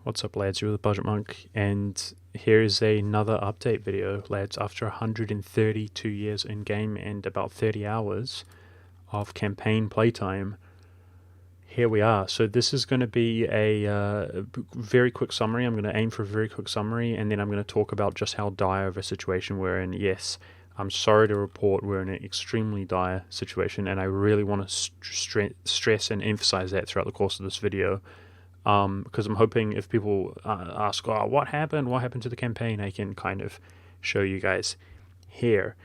What's up, lads? You're the Budget Monk, and here's another update video, lads. After 132 years in game and about 30 hours of campaign playtime, here we are. So this is going to be a very quick summary. I'm going to aim for a very quick summary, and then I'm going to talk about just how dire of a situation we're in. Yes, I'm sorry to report we're in an extremely dire situation, and I really want to stress and emphasize that throughout the course of this video. Because I'm hoping if people ask, oh, what happened to the campaign, I can kind of show you guys here.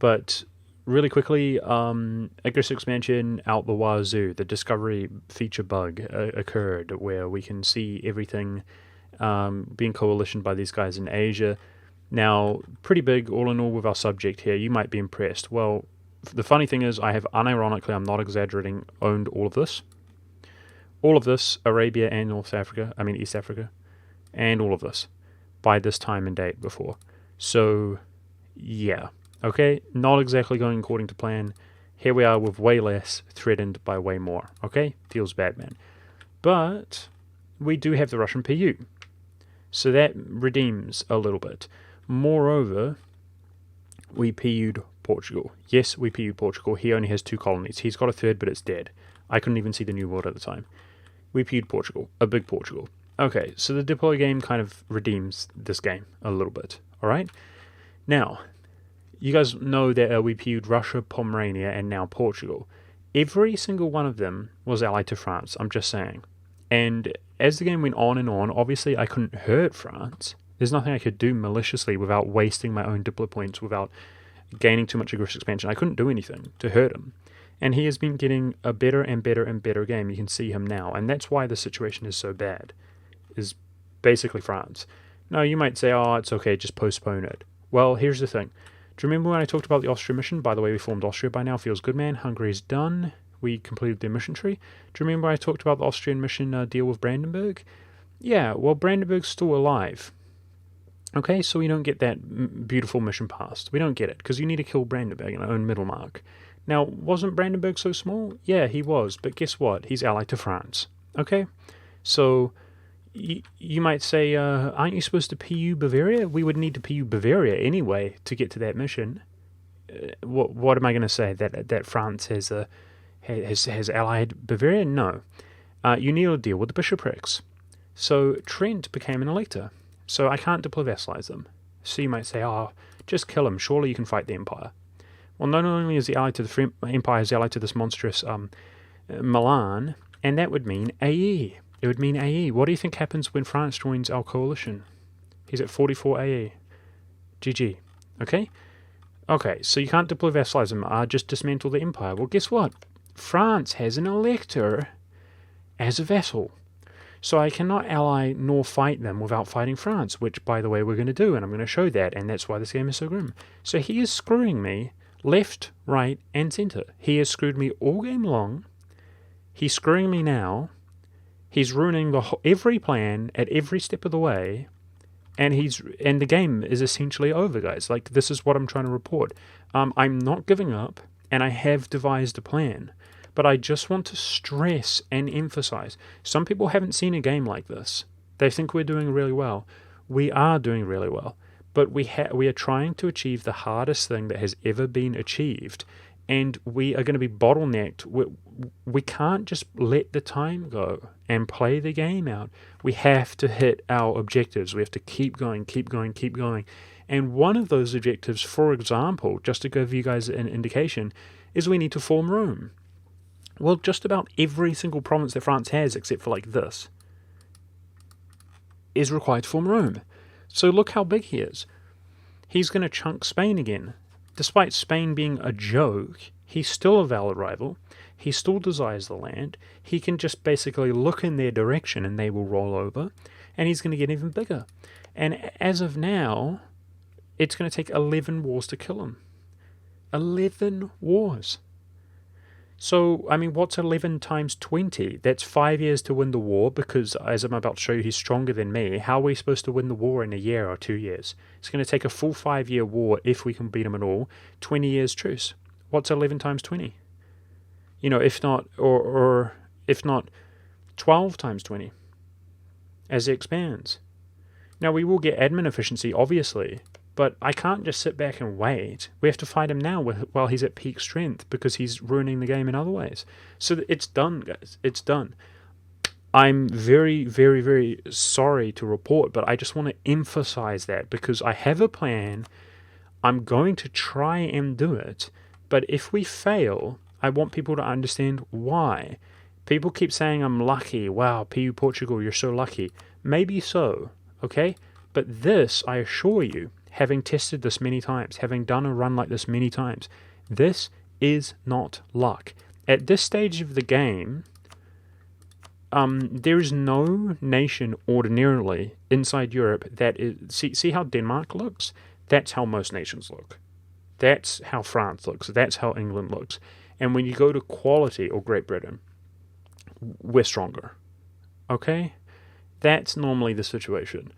But really quickly, aggressive expansion out the wazoo. The discovery feature bug occurred where we can see everything being coalitioned by these guys in Asia. Now, pretty big all in all with our subject here. You might be impressed. Well, the funny thing is I have, unironically, I'm not exaggerating, owned all of this. All of this, Arabia and East Africa, and all of this, by this time and date before. So, yeah, okay, not exactly going according to plan. Here we are with way less, threatened by way more, okay? Feels bad, man. But we do have the Russian PU, so that redeems a little bit. Moreover, we PU'd Portugal. Yes, we PU'd Portugal. He only has 2 colonies. He's got a third, but it's dead. I couldn't even see the New World at the time. We PU'd Portugal, a big Portugal. Okay, so the deploy game kind of redeems this game a little bit, alright? Now, you guys know that we PU'd Russia, Pomerania, and now Portugal. Every single one of them was allied to France, I'm just saying. And as the game went on and on, obviously I couldn't hurt France. There's nothing I could do maliciously without wasting my own diplo points, without gaining too much aggressive expansion. I couldn't do anything to hurt him. And he has been getting a better and better and better game. You can see him now. And that's why the situation is so bad, is basically France. Now, you might say, oh, it's okay, just postpone it. Well, here's the thing. Do you remember when I talked about the Austria mission? By the way, we formed Austria by now. Feels good, man. Hungary's done. We completed their mission tree. Do you remember I talked about the Austrian mission deal with Brandenburg? Yeah, well, Brandenburg's still alive. Okay, so we don't get that beautiful mission passed. We don't get it, because you need to kill Brandenburg in our own middle mark. Now, wasn't Brandenburg so small? Yeah, he was, but guess what? He's allied to France. Okay? So, you might say, aren't you supposed to PU Bavaria? We would need to PU Bavaria anyway to get to that mission. What am I going to say? That France has allied Bavaria? No. You need to deal with the bishoprics. So, Trent became an elector. So, I can't deploy vassalize them. So, you might say, oh, just kill him. Surely you can fight the Empire. Well, not only is he allied to the Empire, is allied to this monstrous Milan, and that would mean AE. It would mean AE. What do you think happens when France joins our coalition? He's at 44 AE. GG. Okay? Okay, so you can't deploy vassalize him. Just dismantle the Empire. Well, guess what? France has an elector as a vassal. So I cannot ally nor fight them without fighting France, which, by the way, we're going to do, and I'm going to show that, and that's why this game is so grim. So he is screwing me left, right, and centre. He has screwed me all game long. He's screwing me now. He's ruining every plan at every step of the way. And the game is essentially over, guys. Like, this is what I'm trying to report. I'm not giving up, and I have devised a plan. But I just want to stress and emphasize. Some people haven't seen a game like this. They think we're doing really well. We are doing really well. But we are trying to achieve the hardest thing that has ever been achieved, and we are going to be bottlenecked. We can't just let the time go and play the game out. We have to hit our objectives. We have to keep going, keep going, keep going. And one of those objectives, for example, just to give you guys an indication, is we need to form Rome. Well, just about every single province that France has, except for like this, is required to form Rome. So look how big he is. He's going to chunk Spain again. Despite Spain being a joke, he's still a valid rival. He still desires the land. He can just basically look in their direction and they will roll over. And he's going to get even bigger. And as of now, it's going to take 11 wars to kill him. 11 wars. So, I mean, what's 11 times 20? That's 5 years to win the war, because, as I'm about to show you, he's stronger than me. How are we supposed to win the war in a year or 2 years? It's going to take a full 5-year war if we can beat him at all. 20 years truce. What's 11 times 20? You know, if not, or if not 12 times 20. as it expands. Now, we will get admin efficiency, obviously, but I can't just sit back and wait. We have to fight him now while he's at peak strength because he's ruining the game in other ways. So it's done, guys. It's done. I'm very, very, very sorry to report, but I just want to emphasize that because I have a plan. I'm going to try and do it, but if we fail, I want people to understand why. People keep saying I'm lucky. Wow, PU Portugal, you're so lucky. Maybe so, okay? But this, I assure you, having tested this many times, having done a run like this many times, this is not luck. At this stage of the game, there is no nation ordinarily inside Europe that is... See how Denmark looks? That's how most nations look. That's how France looks. That's how England looks. And when you go to quality, or Great Britain, we're stronger. Okay? That's normally the situation.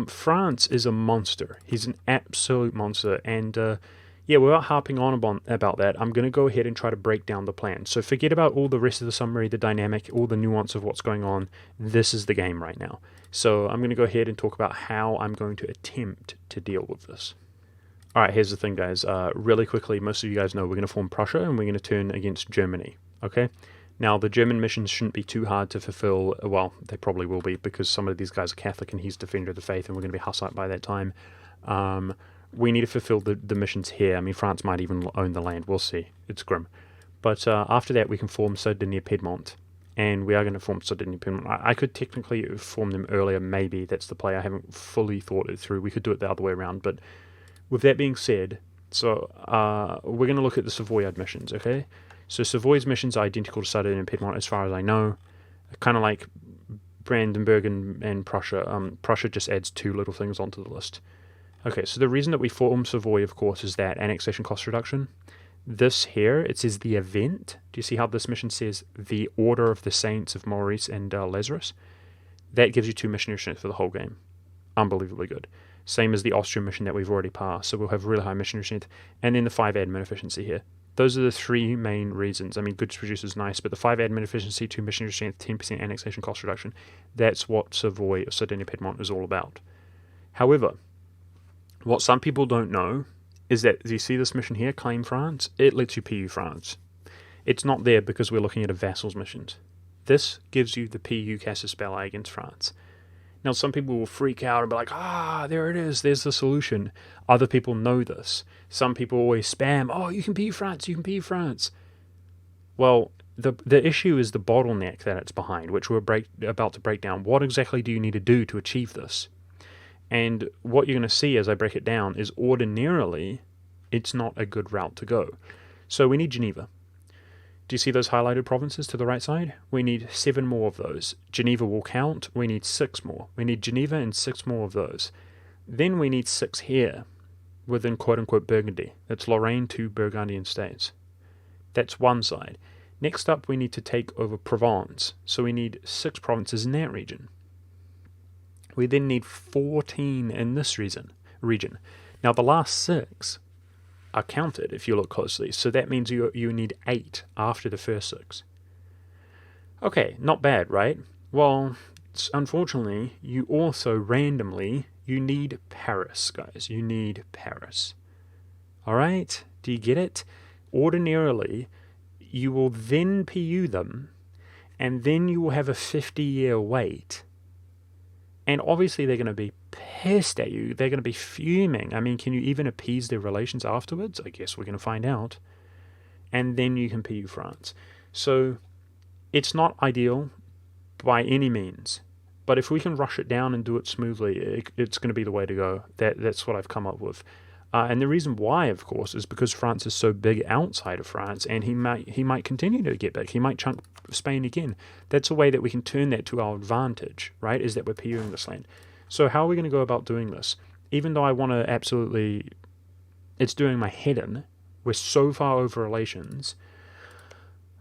France is a monster. He's an absolute monster. And without harping on about that, I'm going to go ahead and try to break down the plan. So forget about all the rest of the summary, the dynamic, all the nuance of what's going on. This is the game right now. So I'm going to go ahead and talk about how I'm going to attempt to deal with this. Alright, here's the thing, guys. Really quickly, most of you guys know we're going to form Prussia and we're going to turn against Germany. Okay? Now, the German missions shouldn't be too hard to fulfill. Well, they probably will be because some of these guys are Catholic and he's Defender of the Faith and we're going to be Hussite by that time. We need to fulfill the missions here. I mean, France might even own the land. We'll see. It's grim. But after that, we can form Sardinia-Piedmont. And we are going to form Sardinia-Piedmont. I could technically form them earlier, maybe. That's the play. I haven't fully thought it through. We could do it the other way around. But with that being said, so we're going to look at the Savoy Admissions, okay? So Savoy's missions are identical to Sardinia-Piedmont as far as I know. Kind of like Brandenburg and Prussia. Prussia just adds 2 little things onto the list. Okay, so the reason that we form Savoy, of course, is that annexation cost reduction. This here, it says the event. Do you see how this mission says the Order of the Saints of Maurice and Lazarus? That gives you 2 missionary strength for the whole game. Unbelievably good. Same as the Austrian mission that we've already passed, so we'll have really high missionary strength. And then the 5 admin efficiency here. Those are the 3 main reasons. I mean, goods produced is nice, but the 5 admin efficiency, 2 missionary strength, 10% annexation cost reduction, that's what Savoy or Sardinia-Piedmont is all about. However, what some people don't know is that, do you see this mission here, Claim France? It lets you PU France. It's not there because we're looking at a vassal's missions. This gives you the PU Casus Belli against France. Now, some people will freak out and be like, there it is, there's the solution. Other people know this. Some people always spam, you can PU France, you can PU France. Well, the issue is the bottleneck that it's behind, which we're about to break down. What exactly do you need to do to achieve this? And what you're going to see as I break it down is ordinarily, it's not a good route to go. So we need Geneva. Do you see those highlighted provinces to the right side? We need 7 more of those. Geneva will count. We need 6 more. We need Geneva and 6 more of those. Then we need 6 here within quote-unquote Burgundy. That's Lorraine to Burgundian states. That's one side. Next up, we need to take over Provence. So we need 6 provinces in that region. We then need 14 in this region. Now, the last 6 are counted if you look closely, so that means you need 8 after the first 6. Okay, not bad, right? Well, unfortunately, you also randomly, you need Paris, guys. You need Paris. Alright? Do you get it? Ordinarily, you will then PU them, and then you will have a 50-year wait. And obviously they're going to be pissed at you. They're going to be fuming. I mean, can you even appease their relations afterwards? I guess we're going to find out. And then you can PU France. So it's not ideal by any means. But if we can rush it down and do it smoothly, it's going to be the way to go. That's what I've come up with. And the reason why, of course, is because France is so big outside of France, and he might continue to get big. He might chunk Spain again. That's a way that we can turn that to our advantage, right, is that we're PUing this land. So how are we going to go about doing this? Even though I want to absolutely... It's doing my head in. We're so far over relations.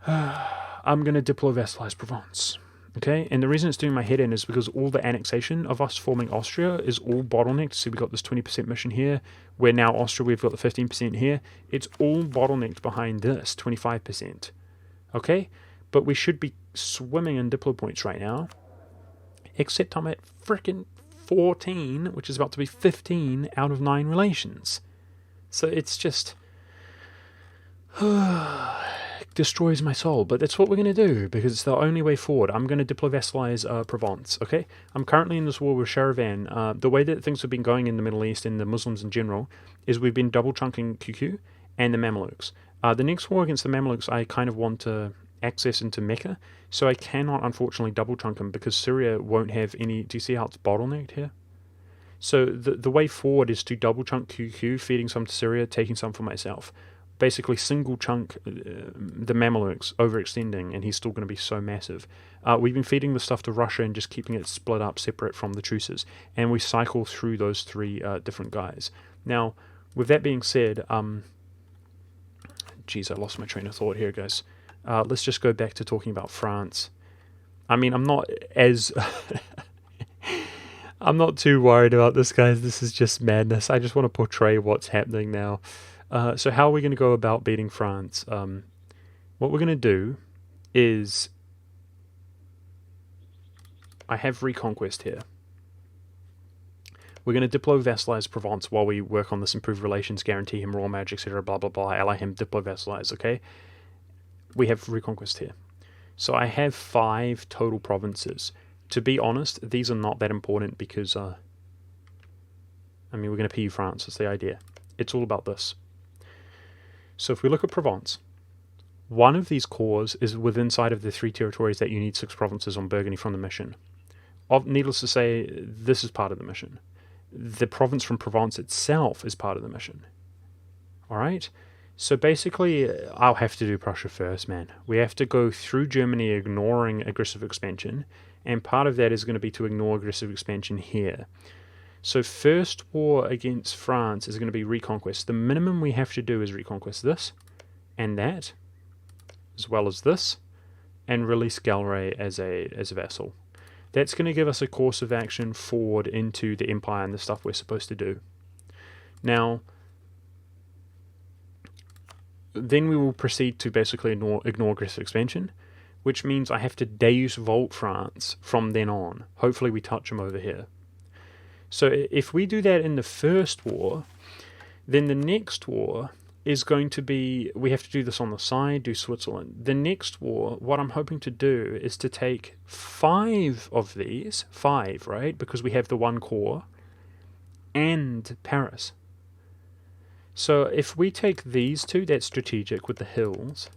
I'm going to diplo-vassalize Provence. Okay, and the reason it's doing my head in is because all the annexation of us forming Austria is all bottlenecked. So we got this 20% mission here, where now Austria, we've got the 15% here. It's all bottlenecked behind this, 25%. Okay, but we should be swimming in diplo points right now. except I'm at frickin' 14, which is about to be 15 out of 9 relations. So it's just destroys my soul, but that's what we're going to do, because it's the only way forward. I'm going to diplo-vassalize Provence, okay? I'm currently in this war with Sharavan. The way that things have been going in the Middle East and the Muslims in general is we've been double-chunking QQ and the Mamluks. The next war against the Mamluks, I kind of want to access into Mecca, so I cannot, unfortunately, double-chunk them, because Syria won't have any... Do you see how it's bottlenecked here? So the way forward is to double-chunk QQ, feeding some to Syria, taking some for myself. Basically single chunk the Mamelukes, overextending, and he's still going to be so massive. We've been feeding the stuff to Russia and just keeping it split up, separate from the truces, and we cycle through those three different guys. Now, with that being said, geez, I lost my train of thought here, guys. Let's just go back to talking about France. I mean, I'm not as... I'm not too worried about this, guys. This is just madness. I just want to portray what's happening now. So how are we going to go about beating France? What we're going to do is... I have Reconquest here. We're going to diplo-vassalize Provence while we work on this improved relations, guarantee him raw magic, etc., blah, blah, blah, ally him, diplo-vassalize, okay? We have Reconquest here. So I have 5 total provinces. To be honest, these are not that important because, I mean, we're going to PU France, that's the idea. It's all about this. So if we look at Provence, one of these cores is within inside of the 3 territories that you need 6 provinces on Burgundy from the mission. Needless to say, this is part of the mission. The province from Provence itself is part of the mission. Alright? So basically, I'll have to do Prussia first, man. We have to go through Germany ignoring aggressive expansion, and part of that is going to be to ignore aggressive expansion here. So first war against France is going to be Reconquest. The minimum we have to do is Reconquest this, and that, as well as this, and release Galray as a vassal. That's going to give us a course of action forward into the Empire and the stuff we're supposed to do. Now, then we will proceed to basically ignore aggressive expansion, which means I have to Deus Volt France from then on. Hopefully we touch them over here. So if we do that in the first war, then the next war is going to be, we have to do this on the side, do Switzerland. The next war, what I'm hoping to do is to take 5 of these, 5, right, because we have the 1 core, and Paris. So if we take these 2, that's strategic with the hills.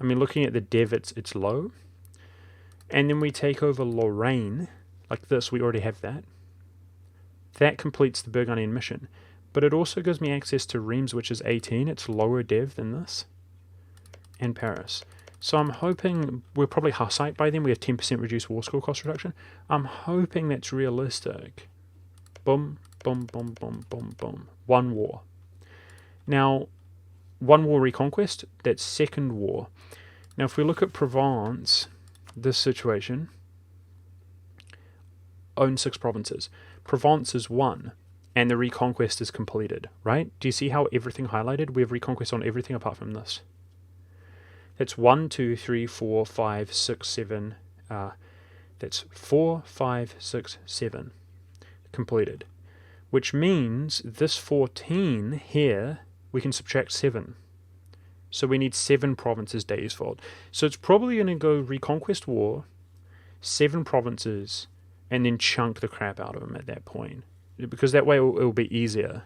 I mean, looking at the dev, it's low. And then we take over Lorraine, like this, we already have that. That completes the Burgundian mission. But it also gives me access to Reims, which is 18. It's lower dev than this. And Paris. So I'm hoping, we're probably Hussite by then. We have 10% reduced war score cost reduction. I'm hoping that's realistic. Boom, boom, boom, boom, boom, boom. 1 war. Now, 1 war Reconquest, that's 2nd war. Now if we look at Provence, this situation, own 6 provinces. Provence is 1, and the Reconquest is completed, right? Do you see how everything highlighted? We have Reconquest on everything apart from this. That's 1, 2, 3, 4, 5, 6, 7. That's 4, 5, 6, 7 completed. Which means this 14 here, we can subtract 7. So we need 7 provinces Deus Volt. So it's probably going to go Reconquest War, 7 provinces, and then chunk the crap out of them at that point. Because that way it'll be easier.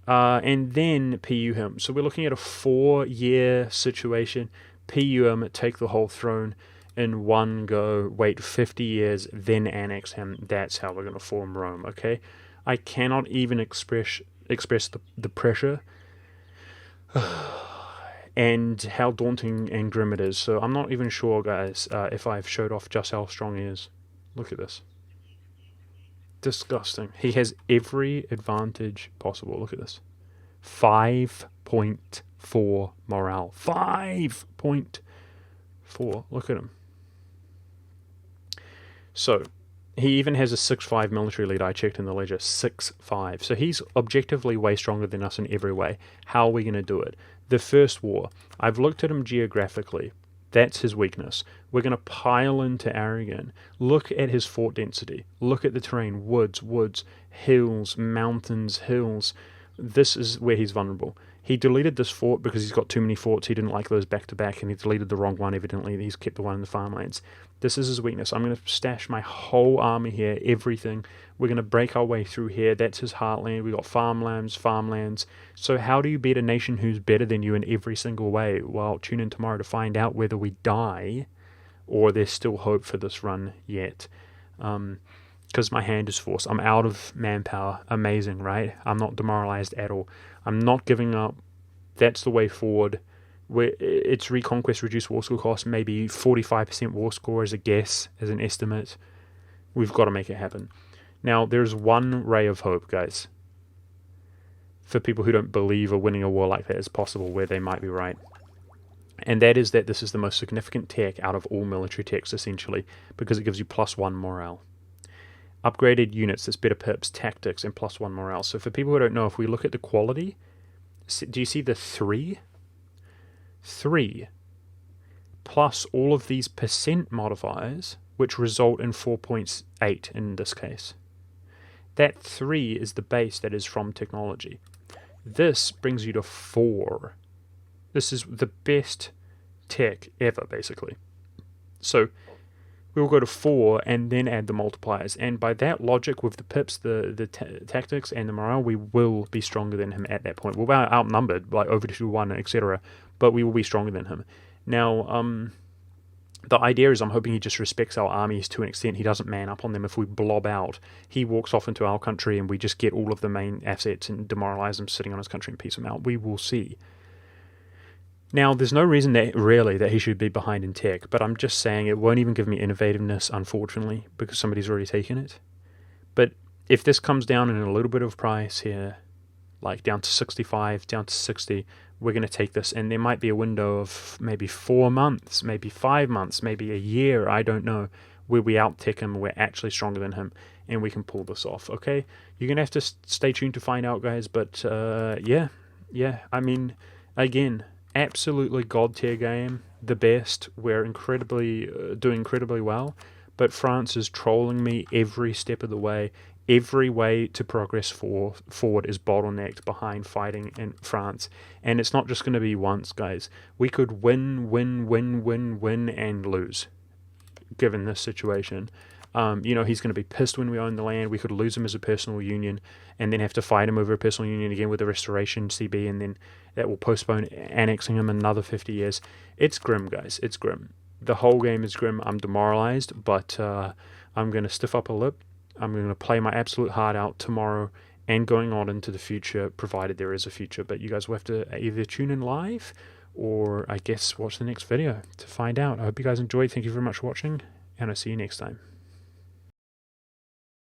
And then PU him. So we're looking at a 4-year situation. PU him, take the whole throne in one go, wait 50 years, then annex him. That's how we're going to form Rome, okay? I cannot even express the pressure and how daunting and grim it is. So I'm not even sure, guys, if I've showed off just how strong he is. Look at this. Disgusting. He has every advantage possible. Look at this. 5.4 morale. 5.4. Look at him. So, he even has a 6.5 military lead. I checked in the ledger. 6.5. So he's objectively way stronger than us in every way. How are we going to do it? The first war. I've looked at him geographically. That's his weakness. We're going to pile into Aragon. Look at his fort density. Look at the terrain. Woods, hills, mountains, hills. This is where he's vulnerable. He deleted this fort because he's got too many forts. He didn't like those back-to-back, and he deleted the wrong one, evidently. He's kept the one in the farmlands. This is his weakness. I'm going to stash my whole army here, everything. We're going to break our way through here. That's his heartland. We've got farmlands. So how do you beat a nation who's better than you in every single way? Well, tune in tomorrow to find out whether we die or there's still hope for this run yet. Because my hand is forced. I'm out of manpower. Amazing, right? I'm not demoralized at all. I'm not giving up. That's the way forward. It's reconquest, reduced war score cost, maybe 45% war score as a guess, as an estimate. We've got to make it happen. Now, there's one ray of hope, guys, for people who don't believe a winning a war like that is possible, where they might be right. And that is that this is the most significant tech out of all military techs, essentially, because it gives you +1 morale. Upgraded units, that's better pips, tactics, and +1 morale. So for people who don't know, if we look at the quality, do you see the 3? 3 plus all of these percent modifiers, which result in 4.8 in this case. That 3 is the base that is from technology. This brings you to 4. This is the best tech ever, basically. So we'll go to 4 and then add the multipliers. And by that logic, with the pips, the tactics, and the morale, we will be stronger than him at that point. We'll be outnumbered, like over 2-1, etc., but we will be stronger than him. Now, the idea is I'm hoping he just respects our armies to an extent. He doesn't man up on them. If we blob out, he walks off into our country and we just get all of the main assets and demoralize him sitting on his country and piece him out. We will see. Now, there's no reason that really that he should be behind in tech, but I'm just saying it won't even give me innovativeness, unfortunately, because somebody's already taken it. But if this comes down in a little bit of price here, like down to 65, down to 60, we're going to take this, and there might be a window of maybe 4 months, maybe 5 months, maybe a year, I don't know, where we out-tech him, we're actually stronger than him, and we can pull this off, okay? You're going to have to stay tuned to find out, guys, but yeah, I mean, again, absolutely god tier game, the best. We're doing incredibly well, but France is trolling me every step of the way. Every way to progress forward is bottlenecked behind fighting in France, and it's not just going to be once, guys. We could win, and lose, given this situation. He's going to be pissed when we own the land. We could lose him as a personal union and then have to fight him over a personal union again with the restoration CB, and then that will postpone annexing him another 50 years. It's grim, guys. It's grim. The whole game is grim. I'm demoralized, but I'm going to stiff up a lip. I'm going to play my absolute heart out tomorrow and going on into the future, provided there is a future. But you guys will have to either tune in live or, I guess, watch the next video to find out. I hope you guys enjoyed. Thank you very much for watching, and I'll see you next time.